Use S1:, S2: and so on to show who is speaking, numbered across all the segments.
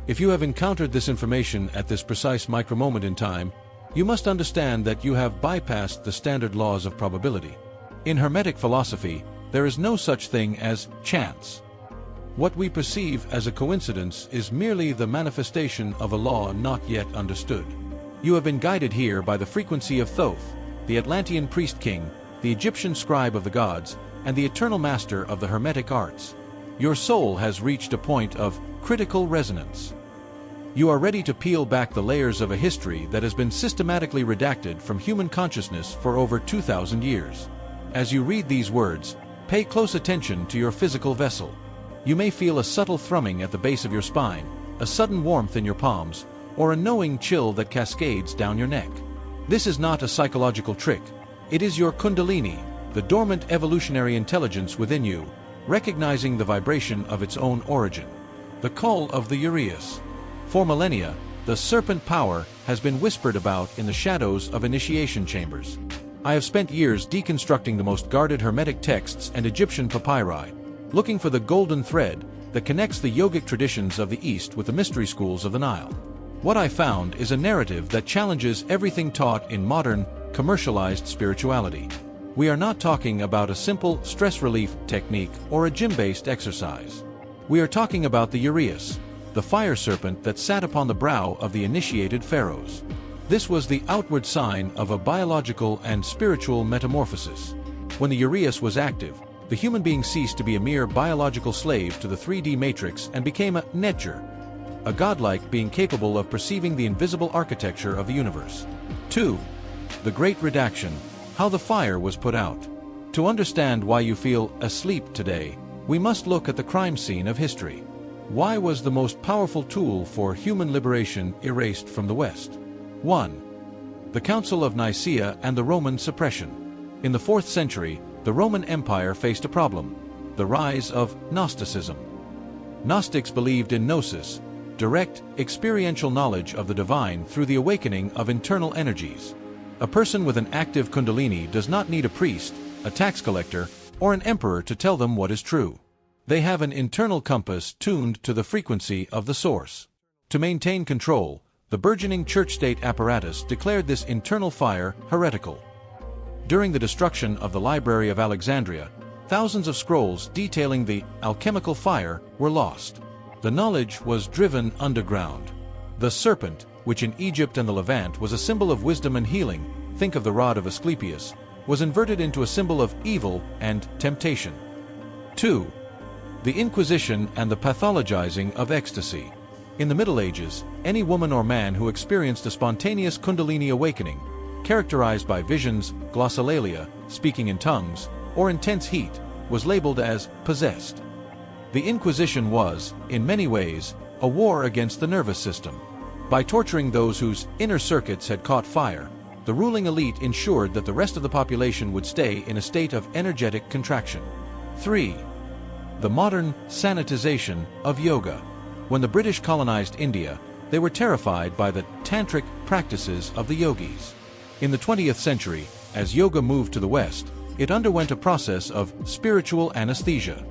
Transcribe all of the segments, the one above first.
S1: If you have encountered this information at this precise micromoment in time, you must understand that you have bypassed the standard laws of probability. In Hermetic philosophy, there is no such thing as chance. What we perceive as a coincidence is merely the manifestation of a law not yet understood. You have been guided here by the frequency of Thoth, the Atlantean priest-king, the Egyptian scribe of the gods, and the eternal master of the Hermetic arts. Your soul has reached a point of critical resonance. You are ready to peel back the layers of a history that has been systematically redacted from human consciousness for over 2,000 years. As you read these words, pay close attention to your physical vessel. You may feel a subtle thrumming at the base of your spine, a sudden warmth in your palms, or a knowing chill that cascades down your neck. This is not a psychological trick. It is your Kundalini, the dormant evolutionary intelligence within you, recognizing the vibration of its own origin. The call of the Uraeus. For millennia, the serpent power has been whispered about in the shadows of initiation chambers. I have spent years deconstructing the most guarded Hermetic texts and Egyptian papyri, looking for the golden thread that connects the yogic traditions of the East with the mystery schools of the Nile. What I found is a narrative that challenges everything taught in modern, commercialized spirituality. We are not talking about a simple stress relief technique or a gym-based exercise. We are talking about the Uraeus, the fire serpent that sat upon the brow of the initiated pharaohs. This was the outward sign of a biological and spiritual metamorphosis. When the Uraeus was active, the human being ceased to be a mere biological slave to the 3D matrix and became a Netjer, a godlike being capable of perceiving the invisible architecture of the universe. 2. The Great Redaction, how the fire was put out. To understand why you feel asleep today, we must look at the crime scene of history. Why was the most powerful tool for human liberation erased from the West? 1. The Council of Nicaea and the Roman suppression. In the 4th century, the Roman Empire faced a problem: the rise of Gnosticism. Gnostics believed in gnosis, direct, experiential knowledge of the divine through the awakening of internal energies. A person with an active Kundalini does not need a priest, a tax collector, or an emperor to tell them what is true. They have an internal compass tuned to the frequency of the source. To maintain control, the burgeoning church-state apparatus declared this internal fire heretical. During the destruction of the Library of Alexandria, thousands of scrolls detailing the alchemical fire were lost. The knowledge was driven underground. The serpent, which in Egypt and the Levant was a symbol of wisdom and healing, think of the rod of Asclepius, was inverted into a symbol of evil and temptation. 2. The Inquisition and the pathologizing of ecstasy. In the Middle Ages, any woman or man who experienced a spontaneous Kundalini awakening, characterized by visions, glossolalia, speaking in tongues, or intense heat, was labeled as possessed. The Inquisition was, in many ways, a war against the nervous system. By torturing those whose inner circuits had caught fire, the ruling elite ensured that the rest of the population would stay in a state of energetic contraction. 3. The modern sanitization of yoga. When the British colonized India, they were terrified by the tantric practices of the yogis. In the 20th century, as yoga moved to the West, it underwent a process of spiritual anesthesia.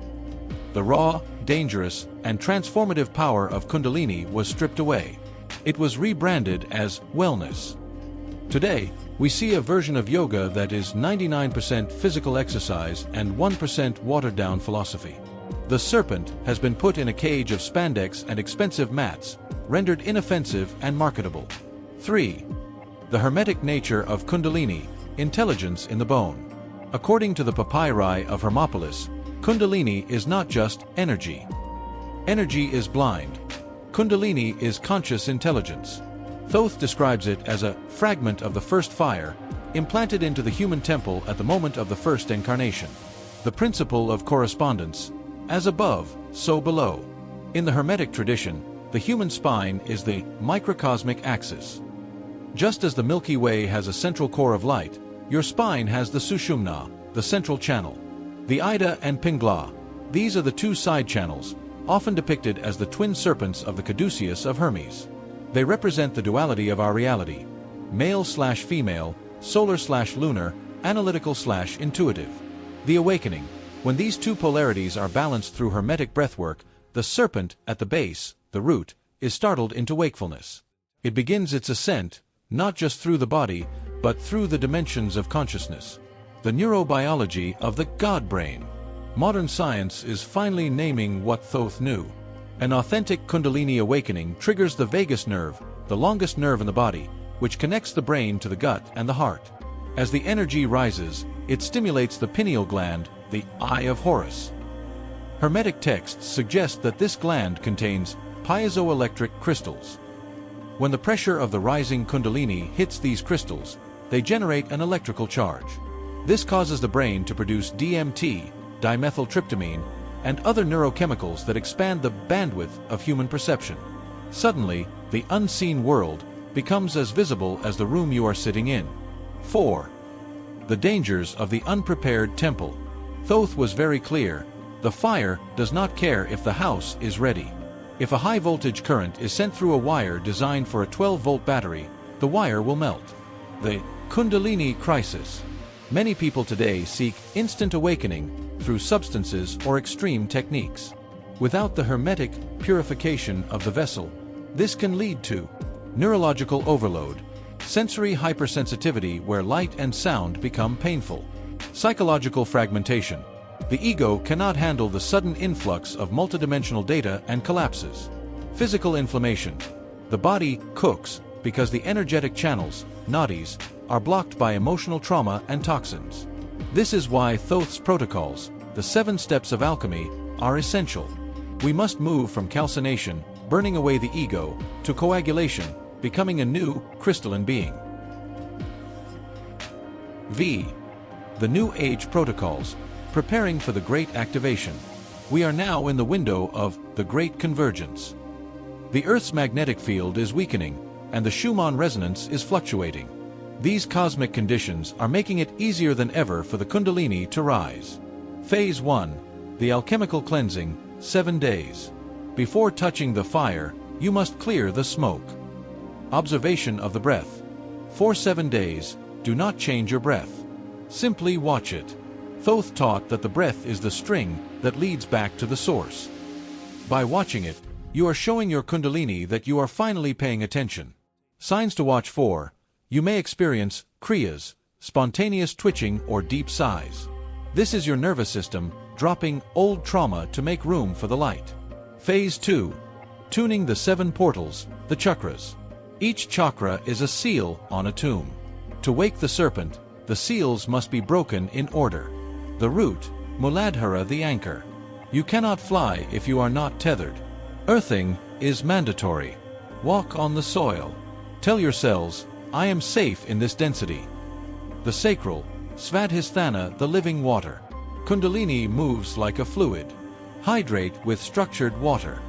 S1: The raw, dangerous, and transformative power of Kundalini was stripped away. It was rebranded as wellness. Today, we see a version of yoga that is 99% physical exercise and 1% watered-down philosophy. The serpent has been put in a cage of spandex and expensive mats, rendered inoffensive and marketable. 3. The hermetic nature of Kundalini, intelligence in the bone. According to the papyri of Hermopolis, Kundalini is not just energy. Energy is blind. Kundalini is conscious intelligence. Thoth describes it as a fragment of the first fire, implanted into the human temple at the moment of the first incarnation. The principle of correspondence, as above, so below. In the Hermetic tradition, the human spine is the microcosmic axis. Just as the Milky Way has a central core of light, your spine has the Sushumna, the central channel. The Ida and Pingla, these are the two side channels, often depicted as the twin serpents of the caduceus of Hermes. They represent the duality of our reality, male/female, solar/lunar, analytical/intuitive. The awakening. When these two polarities are balanced through Hermetic breathwork, the serpent at the base, the root, is startled into wakefulness. It begins its ascent, not just through the body, but through the dimensions of consciousness. The neurobiology of the God brain. Modern science is finally naming what Thoth knew. An authentic Kundalini awakening triggers the vagus nerve, the longest nerve in the body, which connects the brain to the gut and the heart. As the energy rises, it stimulates the pineal gland, the eye of Horus. Hermetic texts suggest that this gland contains piezoelectric crystals. When the pressure of the rising Kundalini hits these crystals, they generate an electrical charge. This causes the brain to produce DMT, dimethyltryptamine, and other neurochemicals that expand the bandwidth of human perception. Suddenly, the unseen world becomes as visible as the room you are sitting in. 4. The dangers of the unprepared temple. Thoth was very clear: the fire does not care if the house is ready. If a high-voltage current is sent through a wire designed for a 12-volt battery, the wire will melt. The Kundalini crisis. Many people today seek instant awakening through substances or extreme techniques. Without the hermetic purification of the vessel, this can lead to neurological overload, sensory hypersensitivity where light and sound become painful, psychological fragmentation. The ego cannot handle the sudden influx of multidimensional data and collapses. Physical inflammation. The body cooks because the energetic channels, nadis, are blocked by emotional trauma and toxins. This is why Thoth's protocols, the 7 steps of alchemy, are essential. We must move from calcination, burning away the ego, to coagulation, becoming a new, crystalline being. V. The New Age protocols, preparing for the Great Activation. We are now in the window of the Great Convergence. The Earth's magnetic field is weakening, and the Schumann resonance is fluctuating. These cosmic conditions are making it easier than ever for the Kundalini to rise. Phase 1. The alchemical cleansing, 7 days. Before touching the fire, you must clear the smoke. Observation of the breath. For 7 days, do not change your breath. Simply watch it. Thoth taught that the breath is the string that leads back to the source. By watching it, you are showing your Kundalini that you are finally paying attention. Signs to watch for. You may experience kriyas, spontaneous twitching or deep sighs. This is your nervous system dropping old trauma to make room for the light. Phase 2. Tuning the 7 portals, the chakras. Each chakra is a seal on a tomb. To wake the serpent, the seals must be broken in order. The root, Muladhara the anchor. You cannot fly if you are not tethered. Earthing is mandatory. Walk on the soil. Tell your cells, I am safe in this density. The sacral, Svadhisthana the living water. Kundalini moves like a fluid. Hydrate with structured water.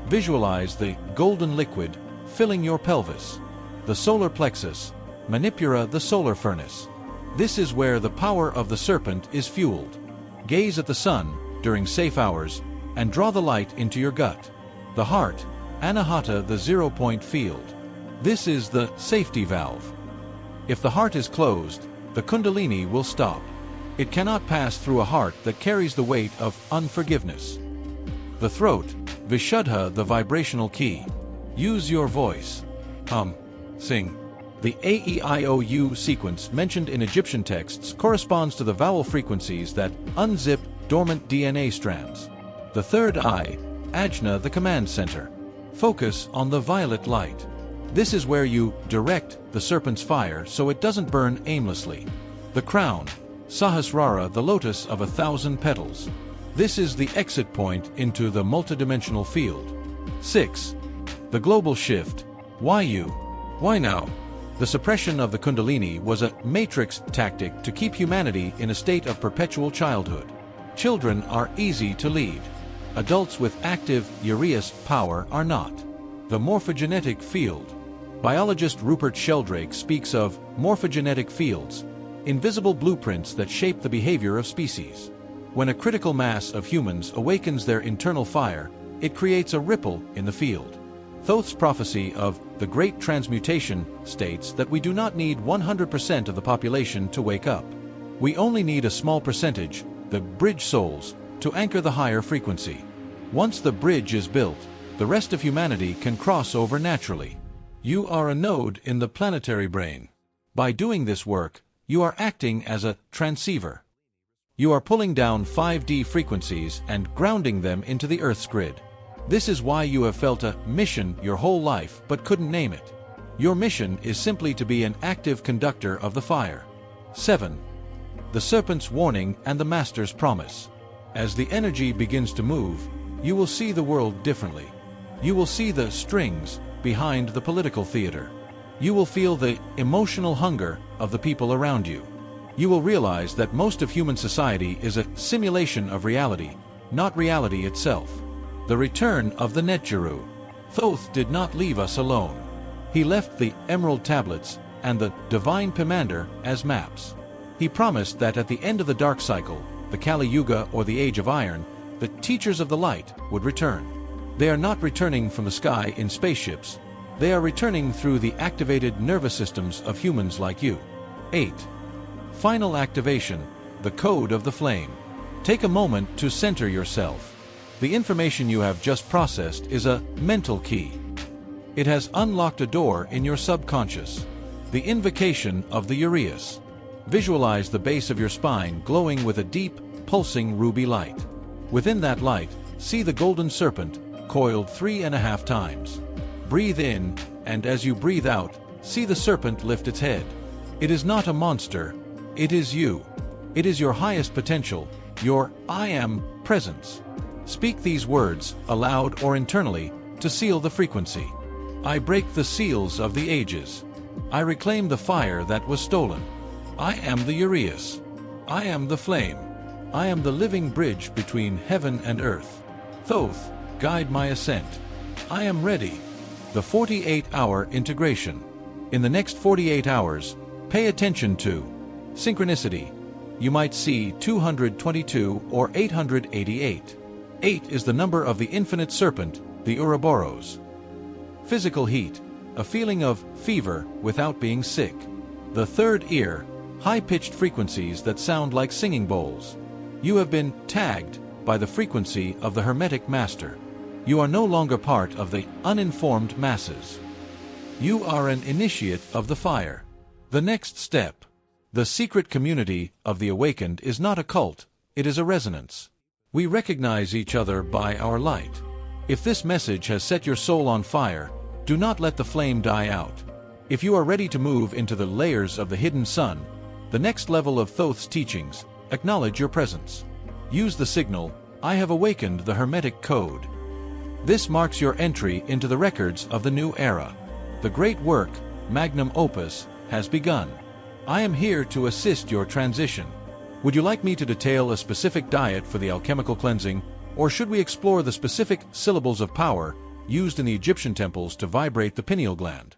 S1: Visualize the golden liquid filling your pelvis. The solar plexus, Manipura the solar furnace. This is where the power of the serpent is fueled. Gaze at the sun during safe hours and draw the light into your gut. The heart, Anahata the 0-point field. This is the safety valve. If the heart is closed, the Kundalini will stop. It cannot pass through a heart that carries the weight of unforgiveness. The throat, Vishuddha the vibrational key. Use your voice. Hum. Sing. The AEIOU sequence mentioned in Egyptian texts corresponds to the vowel frequencies that unzip dormant DNA strands. The third eye, Ajna the command center. Focus on the violet light. This is where you direct the serpent's fire so it doesn't burn aimlessly. The crown, Sahasrara the lotus of 1,000 petals. This is the exit point into the multidimensional field. 6. The global shift. Why you? Why now? The suppression of the Kundalini was a matrix tactic to keep humanity in a state of perpetual childhood. Children are easy to lead. Adults with active ureus power are not. The morphogenetic field. Biologist Rupert Sheldrake speaks of morphogenetic fields, invisible blueprints that shape the behavior of species. When a critical mass of humans awakens their internal fire, it creates a ripple in the field. Thoth's prophecy of the Great Transmutation states that we do not need 100% of the population to wake up. We only need a small percentage, the bridge souls, to anchor the higher frequency. Once the bridge is built, The rest of humanity can cross over naturally. You are a node in the planetary brain. By doing this work, you are acting as a transceiver. You are pulling down 5D frequencies and grounding them into the Earth's grid. This is why you have felt a mission your whole life but couldn't name it. Your mission is simply to be an active conductor of the fire. 7. The Serpent's Warning and the Master's Promise. As the energy begins to move, you will see the world differently. You will see the strings behind the political theater. You will feel the emotional hunger of the people around you. You will realize that most of human society is a simulation of reality, not reality itself. The return of the Netgeru. Thoth did not leave us alone. He left the Emerald Tablets and the Divine Pomander as maps. He promised that at the end of the Dark Cycle, the Kali Yuga or the Age of Iron, the Teachers of the Light would return. They are not returning from the sky in spaceships. They are returning through the activated nervous systems of humans like you. 8. Final activation, the Code of the Flame. Take a moment to center yourself. The information you have just processed is a mental key. It has unlocked a door in your subconscious. The invocation of the Urias. Visualize the base of your spine glowing with a deep, pulsing ruby light. Within that light, see the golden serpent, coiled 3.5 times. Breathe in, and as you breathe out, see the serpent lift its head. It is not a monster, it is you. It is your highest potential, your I Am presence. Speak these words, aloud or internally, to seal the frequency. I break the seals of the ages. I reclaim the fire that was stolen. I am the Urias. I am the flame. I am the living bridge between heaven and earth. Thoth, guide my ascent. I am ready. The 48-hour integration. In the next 48 hours, pay attention to synchronicity. You might see 222 or 888. 8 is the number of the infinite serpent, the Ouroboros. Physical heat, a feeling of fever without being sick. The third ear, high-pitched frequencies that sound like singing bowls. You have been tagged by the frequency of the Hermetic Master. You are no longer part of the uninformed masses. You are an initiate of the fire. The next step. The secret community of the awakened is not a cult, it is a resonance. We recognize each other by our light. If this message has set your soul on fire, do not let the flame die out. If you are ready to move into the layers of the hidden sun, the next level of Thoth's teachings, acknowledge your presence. Use the signal, I have awakened the Hermetic Code. This marks your entry into the records of the new era. The great work, magnum opus, has begun. I am here to assist your transition. Would you like me to detail a specific diet for the alchemical cleansing, or should we explore the specific syllables of power used in the Egyptian temples to vibrate the pineal gland?